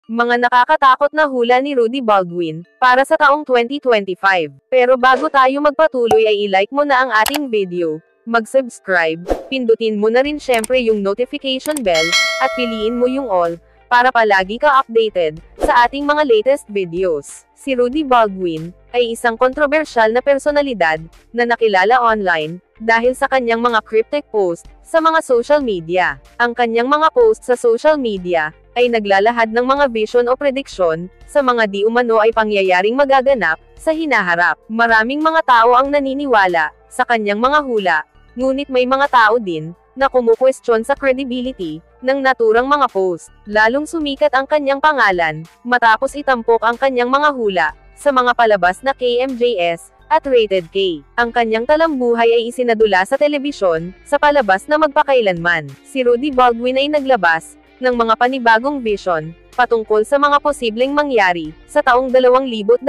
Mga nakakatakot na hula ni Rudy Baldwin, para sa taong 2025. Pero bago tayo magpatuloy ay i-like mo na ang ating video, mag-subscribe, pindutin mo na rin syempre yung notification bell, at piliin mo yung all, para palagi ka updated, sa ating mga latest videos. Si Rudy Baldwin, ay isang kontrobersyal na personalidad, na nakilala online, dahil sa kanyang mga cryptic post, sa mga social media. Ang kanyang mga post sa social media, ay naglalahad ng mga vision o prediksyon, sa mga di umano ay pangyayaring magaganap, sa hinaharap. Maraming mga tao ang naniniwala, sa kanyang mga hula, ngunit may mga tao din, na kumukwestiyon sa credibility, ng naturang mga post. Lalong sumikat ang kanyang pangalan, matapos itampok ang kanyang mga hula, sa mga palabas na KMJS, at Rated K. Ang kanyang talambuhay ay isinadula sa telebisyon, sa palabas na magpakailanman. Si Rudy Baldwin ay naglabas, ng mga panibagong vision, patungkol sa mga posibleng mangyari, sa taong 2025.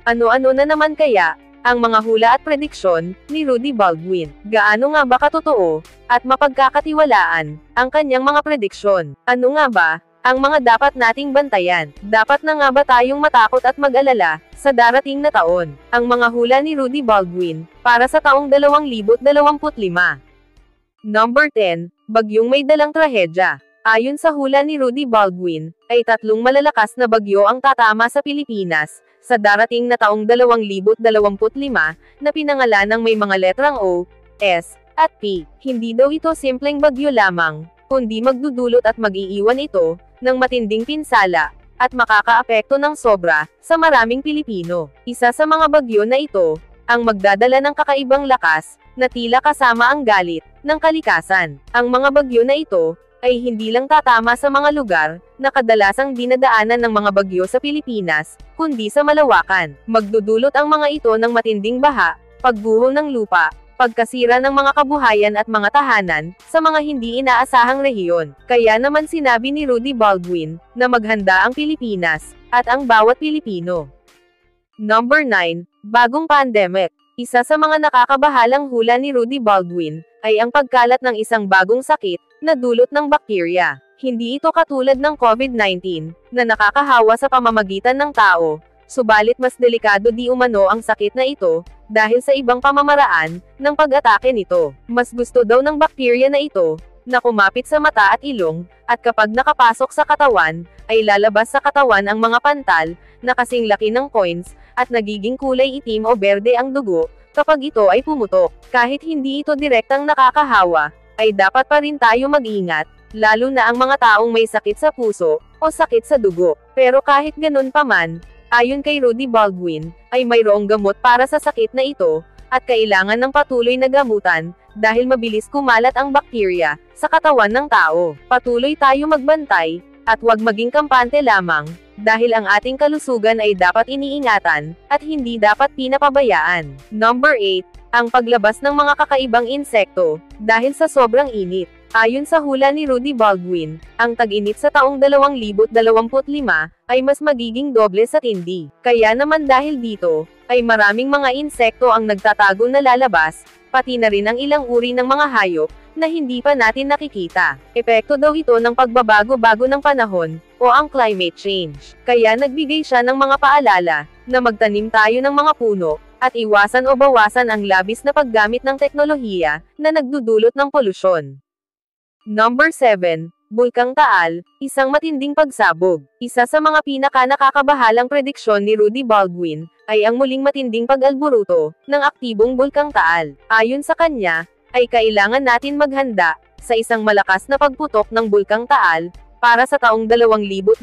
Ano-ano na naman kaya, ang mga hula at prediksyon, ni Rudy Baldwin? Gaano nga ba katotoo, at mapagkakatiwalaan, ang kanyang mga prediksyon? Ano nga ba, ang mga dapat nating bantayan? Dapat na nga ba tayong matakot at mag-alala, sa darating na taon? Ang mga hula ni Rudy Baldwin, para sa taong 2025. Number 10, bagyong may dalang trahedya. Ayon sa hula ni Rudy Baldwin, ay 3 malalakas na bagyo ang tatama sa Pilipinas, sa darating na taong 2025, na pinangalan ng may mga letrang O, S, at P. Hindi daw ito simpleng bagyo lamang, kundi magdudulot at mag-iiwan ito, ng matinding pinsala, at makakaapekto ng sobra, sa maraming Pilipino. Isa sa mga bagyo na ito, ang magdadala ng kakaibang lakas, na tila kasama ang galit, ng kalikasan. Ang mga bagyo na ito, ay hindi lang tatama sa mga lugar, na kadalasang dinadaanan ng mga bagyo sa Pilipinas, kundi sa malawakan. Magdudulot ang mga ito ng matinding baha, pagguho ng lupa, pagkasira ng mga kabuhayan at mga tahanan, sa mga hindi inaasahang rehiyon. Kaya naman sinabi ni Rudy Baldwin, na maghanda ang Pilipinas, at ang bawat Pilipino. Number 9, bagong pandemic. Isa sa mga nakakabahalang hula ni Rudy Baldwin, ay ang pagkalat ng isang bagong sakit, na dulot ng bakterya. Hindi ito katulad ng COVID-19, na nakakahawa sa pamamagitan ng tao, subalit mas delikado di umano ang sakit na ito, dahil sa ibang pamamaraan, ng pag-atake nito. Mas gusto daw ng bakterya na ito, na kumapit sa mata at ilong, at kapag nakapasok sa katawan, ay lalabas sa katawan ang mga pantal, na kasing laki ng coins, at nagiging kulay itim o berde ang dugo, kapag ito ay pumutok. Kahit hindi ito direktang nakakahawa, ay dapat pa rin tayo mag-ingat, lalo na ang mga taong may sakit sa puso, o sakit sa dugo. Pero kahit ganun pa man, ayon kay Rudy Baldwin, ay mayroong gamot para sa sakit na ito, at kailangan ng patuloy na gamutan, dahil mabilis kumalat ang bakterya, sa katawan ng tao. Patuloy tayo magbantay, at huwag maging kampante lamang, dahil ang ating kalusugan ay dapat iniingatan, at hindi dapat pinapabayaan. Number 8, ang paglabas ng mga kakaibang insekto, dahil sa sobrang init. Ayon sa hula ni Rudy Baldwin, ang tag-init sa taong 2025, ay mas magiging doble sa tindi. Kaya naman dahil dito, ay maraming mga insekto ang nagtatago na lalabas, pati na rin ang ilang uri ng mga hayop, na hindi pa natin nakikita. Epekto daw ito ng pagbabago-bago ng panahon, o ang climate change. Kaya nagbigay siya ng mga paalala, na magtanim tayo ng mga puno, at iwasan o bawasan ang labis na paggamit ng teknolohiya, na nagdudulot ng polusyon. Number 7, Bulkang Taal, isang matinding pagsabog. Isa sa mga pinaka-nakakabahalang prediksyon ni Rudy Baldwin, ay ang muling matinding pag-alburuto, ng aktibong Bulkang Taal. Ayon sa kanya, ay kailangan natin maghanda, sa isang malakas na pagputok ng Bulkang Taal, para sa taong 2025,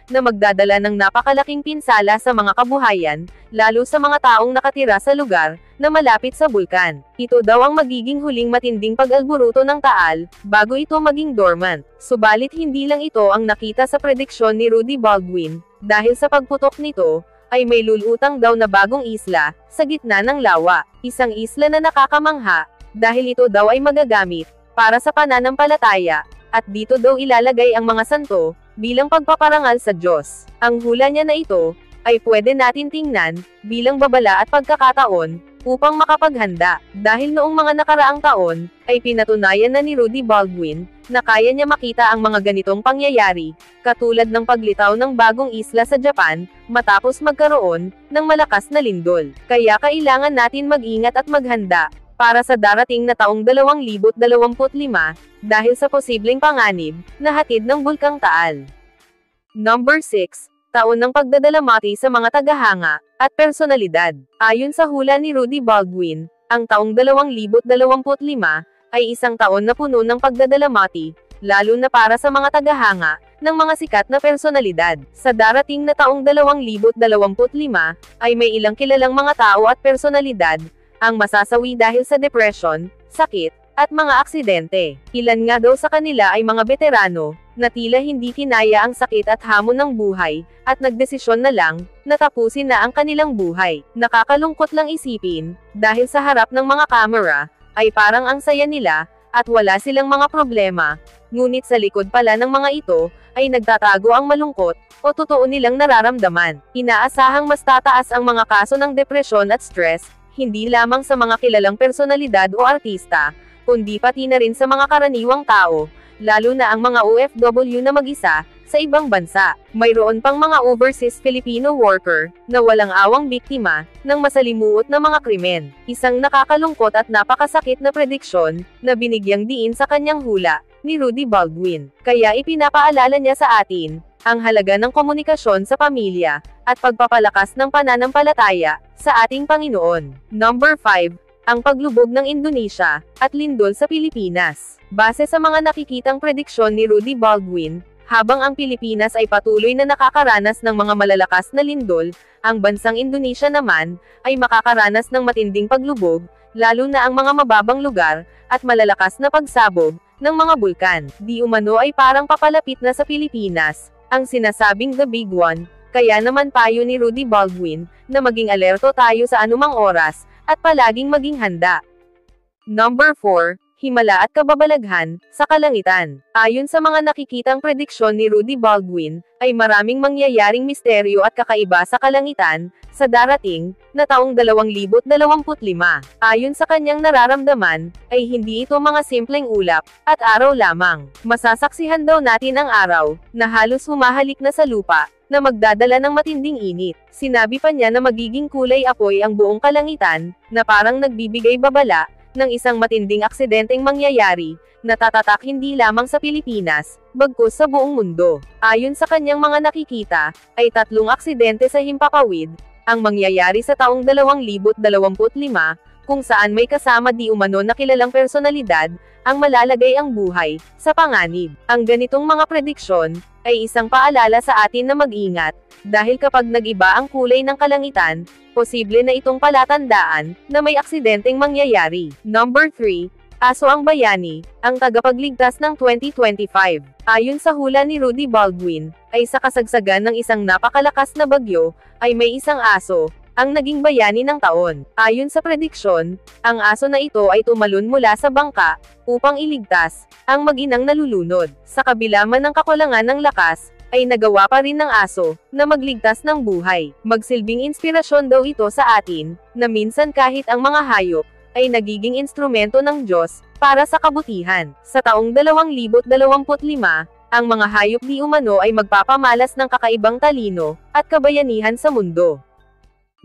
na magdadala ng napakalaking pinsala sa mga kabuhayan, lalo sa mga taong nakatira sa lugar, na malapit sa bulkan. Ito daw ang magiging huling matinding pag-alburuto ng Taal, bago ito maging dormant. Subalit hindi lang ito ang nakita sa prediksyon ni Rudy Baldwin, dahil sa pagputok nito, ay may lulutang daw na bagong isla, sa gitna ng lawa. Isang isla na nakakamangha, dahil ito daw ay magagamit, para sa pananampalataya, at dito daw ilalagay ang mga santo, bilang pagpaparangal sa Diyos. Ang hula niya na ito, ay pwede natin tingnan, bilang babala at pagkakataon, upang makapaghanda. Dahil noong mga nakaraang taon, ay pinatunayan na ni Rudy Baldwin, na kaya niya makita ang mga ganitong pangyayari, katulad ng paglitaw ng bagong isla sa Japan, matapos magkaroon ng malakas na lindol. Kaya kailangan natin mag-ingat at maghanda, para sa darating na taong 2025, dahil sa posibleng panganib, na hatid ng Bulkang Taal. Number 6. Taon ng pagdadalamati sa mga tagahanga, at personalidad. Ayon sa hula ni Rudy Baldwin, ang taong 2025, ay isang taon na puno ng pagdadalamati, lalo na para sa mga tagahanga, ng mga sikat na personalidad. Sa darating na taong 2025, ay may ilang kilalang mga tao at personalidad, ang masasawi dahil sa depression, sakit, at mga aksidente. Ilan nga daw sa kanila ay mga veterano, na tila hindi kinaya ang sakit at hamon ng buhay, at nagdesisyon na lang, na tapusin na ang kanilang buhay. Nakakalungkot lang isipin, dahil sa harap ng mga kamera, ay parang ang saya nila, at wala silang mga problema, ngunit sa likod pala ng mga ito, ay nagtatago ang malungkot, o totoo nilang nararamdaman. Inaasahang mas tataas ang mga kaso ng depresyon at stress, hindi lamang sa mga kilalang personalidad o artista, kundi pati na rin sa mga karaniwang tao, lalo na ang mga OFW na mag-isa, sa ibang bansa. Mayroon pang mga overseas Filipino worker, na walang awang biktima, ng masalimuot na mga krimen. Isang nakakalungkot at napakasakit na prediksyon, na binigyang diin sa kanyang hula, ni Rudy Baldwin. Kaya ipinapaalala niya sa atin, ang halaga ng komunikasyon sa pamilya, at pagpapalakas ng pananampalataya, sa ating Panginoon. Number 5. Ang paglubog ng Indonesia, at lindol sa Pilipinas. Base sa mga nakikitang prediksyon ni Rudy Baldwin, habang ang Pilipinas ay patuloy na nakakaranas ng mga malalakas na lindol, ang bansang Indonesia naman, ay makakaranas ng matinding paglubog, lalo na ang mga mababang lugar, at malalakas na pagsabog, ng mga bulkan. Di umano ay parang papalapit na sa Pilipinas, ang sinasabing The Big One, kaya naman payo ni Rudy Baldwin, na maging alerto tayo sa anumang oras, at palaging maging handa. Number 4. Himala at kababalaghan, sa kalangitan. Ayon sa mga nakikitang prediksyon ni Rudy Baldwin, ay maraming mangyayaring misteryo at kakaiba sa kalangitan, sa darating, na taong 2025. Ayon sa kanyang nararamdaman, ay hindi ito mga simpleng ulap, at araw lamang. Masasaksihan daw natin ang araw, na halos humahalik na sa lupa, na magdadala ng matinding init. Sinabi pa niya na magiging kulay apoy ang buong kalangitan, na parang nagbibigay babala, ng isang matinding aksidenteng mangyayari, na tatatak hindi lamang sa Pilipinas, bagkus sa buong mundo. Ayon sa kanyang mga nakikita, ay 3 aksidente sa himpapawid, ang mangyayari sa taong 2025, kung saan may kasama di umano na kilalang personalidad, ang malalagay ang buhay, sa panganib. Ang ganitong mga prediksyon, ay isang paalala sa atin na mag-ingat, dahil kapag nag-iba ang kulay ng kalangitan, posible na itong palatandaan, na may aksidenteng mangyayari. Number 3. Aso ang bayani, ang tagapagligtas ng 2025. Ayon sa hula ni Rudy Baldwin, ay sa kasagsagan ng isang napakalakas na bagyo, ay may isang aso, ang naging bayani ng taon. Ayon sa prediksyon, ang aso na ito ay tumalon mula sa bangka, upang iligtas, ang mag-inang nalulunod. Sa kabila man ng kakulangan ng lakas, ay nagawa pa rin ng aso, na magligtas ng buhay. Magsilbing inspirasyon daw ito sa atin, na minsan kahit ang mga hayop, ay nagiging instrumento ng Diyos, para sa kabutihan. Sa taong 2025, ang mga hayop di umano ay magpapamalas ng kakaibang talino, at kabayanihan sa mundo.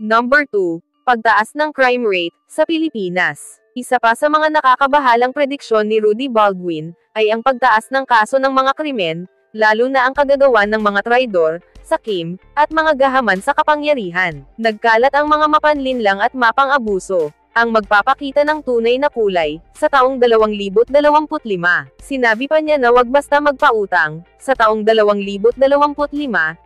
Number 2. Pagtaas ng crime rate, sa Pilipinas. Isa pa sa mga nakakabahalang prediksyon ni Rudy Baldwin, ay ang pagtaas ng kaso ng mga krimen, lalo na ang kagagawan ng mga traidor, sakim, at mga gahaman sa kapangyarihan. Nagkalat ang mga mapanlinlang at mapang-abuso, ang magpapakita ng tunay na kulay, sa taong 2025. Sinabi pa niya na wag basta magpautang, sa taong 2025,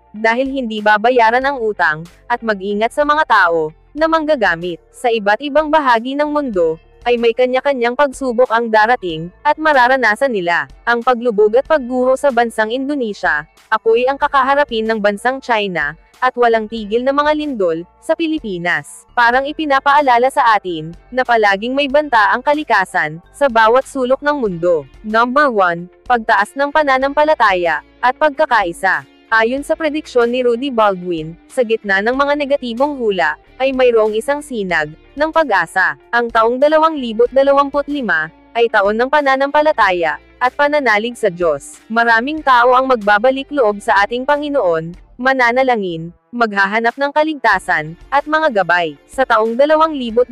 dahil hindi babayaran ang utang, at mag-ingat sa mga tao, na manggagamit. Sa iba't ibang bahagi ng mundo, ay may kanya-kanyang pagsubok ang darating, at mararanasan nila. Ang paglubog at pagguho sa bansang Indonesia, apoy ang kakaharapin ng bansang China, at walang tigil na mga lindol, sa Pilipinas. Parang ipinapaalala sa atin, na palaging may banta ang kalikasan, sa bawat sulok ng mundo. Number 1. Pagtaas ng pananampalataya, at pagkakaisa. Ayon sa prediksyon ni Rudy Baldwin, sa gitna ng mga negatibong hula, ay mayroong isang sinag ng pag-asa. Ang taong 2025 ay taon ng pananampalataya at pananalig sa Diyos. Maraming tao ang magbabalik loob sa ating Panginoon, mananalangin, maghahanap ng kaligtasan, at mga gabay. Sa taong 2025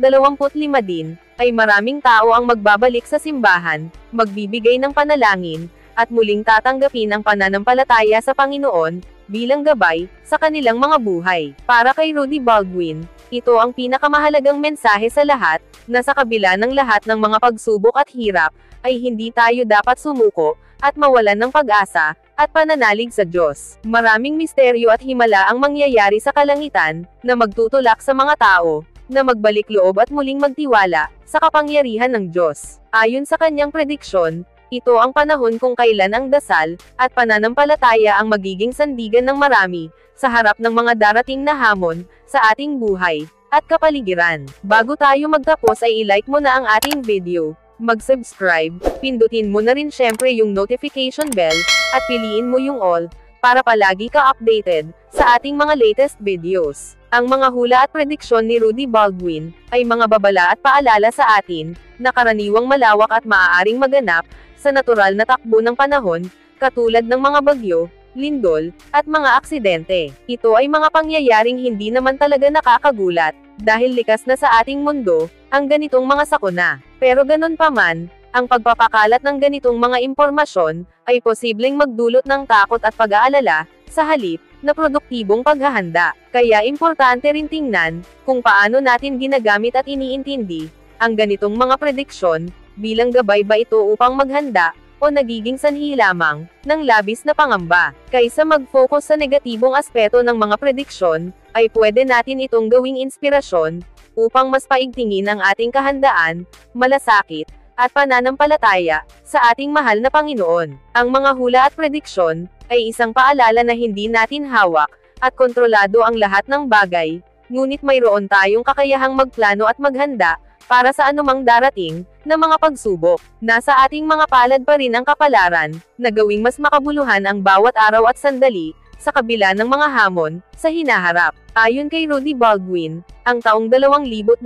din, ay maraming tao ang magbabalik sa simbahan, magbibigay ng panalangin, at muling tatanggapin ang pananampalataya sa Panginoon, bilang gabay, sa kanilang mga buhay. Para kay Rudy Baldwin, ito ang pinakamahalagang mensahe sa lahat, na sa kabila ng lahat ng mga pagsubok at hirap, ay hindi tayo dapat sumuko, at mawalan ng pag-asa, at pananalig sa Diyos. Maraming misteryo at himala ang mangyayari sa kalangitan, na magtutulak sa mga tao, na magbalik loob at muling magtiwala, sa kapangyarihan ng Diyos. Ayon sa kanyang prediksyon, ito ang panahon kung kailan ang dasal, at pananampalataya ang magiging sandigan ng marami, sa harap ng mga darating na hamon, sa ating buhay, at kapaligiran. Bago tayo magtapos ay i-like mo na ang ating video, mag-subscribe, pindutin mo na rin syempre yung notification bell, at piliin mo yung all, para palagi ka updated, sa ating mga latest videos. Ang mga hula at prediksyon ni Rudy Baldwin, ay mga babala at paalala sa atin, na karaniwang malawak at maaaring maganap, sa natural na takbo ng panahon, katulad ng mga bagyo, lindol, at mga aksidente. Ito ay mga pangyayaring hindi naman talaga nakakagulat, dahil likas na sa ating mundo, ang ganitong mga sakuna. Pero ganun pa man, ang pagpapakalat ng ganitong mga impormasyon, ay posibleng magdulot ng takot at pag-aalala, sa halip, na produktibong paghahanda. Kaya importante rin tingnan, kung paano natin ginagamit at iniintindi, ang ganitong mga prediksyon, bilang gabay ba ito upang maghanda, o nagiging sanhi lamang, ng labis na pangamba. Kaysa mag-focus sa negatibong aspeto ng mga prediksyon, ay pwede natin itong gawing inspirasyon, upang mas paigtingin ang ating kahandaan, malasakit, at pananampalataya, sa ating mahal na Panginoon. Ang mga hula at prediksyon, ay isang paalala na hindi natin hawak, at kontrolado ang lahat ng bagay, ngunit mayroon tayong kakayahang magplano at maghanda, para sa anumang darating, na mga pagsubok. Nasa ating mga palad pa rin ang kapalaran, na gawing mas makabuluhan ang bawat araw at sandali, sa kabila ng mga hamon, sa hinaharap. Ayon kay Rudy Baldwin, ang taong 2025,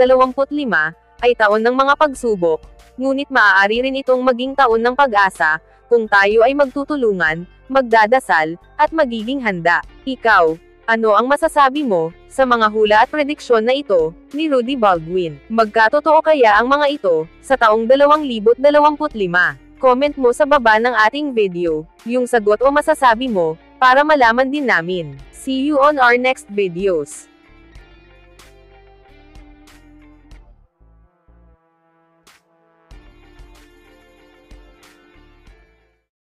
ay taon ng mga pagsubok, ngunit maaari rin itong maging taon ng pag-asa, kung tayo ay magtutulungan, magdadasal, at magiging handa. Ikaw, ano ang masasabi mo, sa mga hula at prediksyon na ito, ni Rudy Baldwin? Magkatotoo kaya ang mga ito, sa taong 2025? Comment mo sa baba ng ating video, yung sagot o masasabi mo, para malaman din namin. See you on our next videos.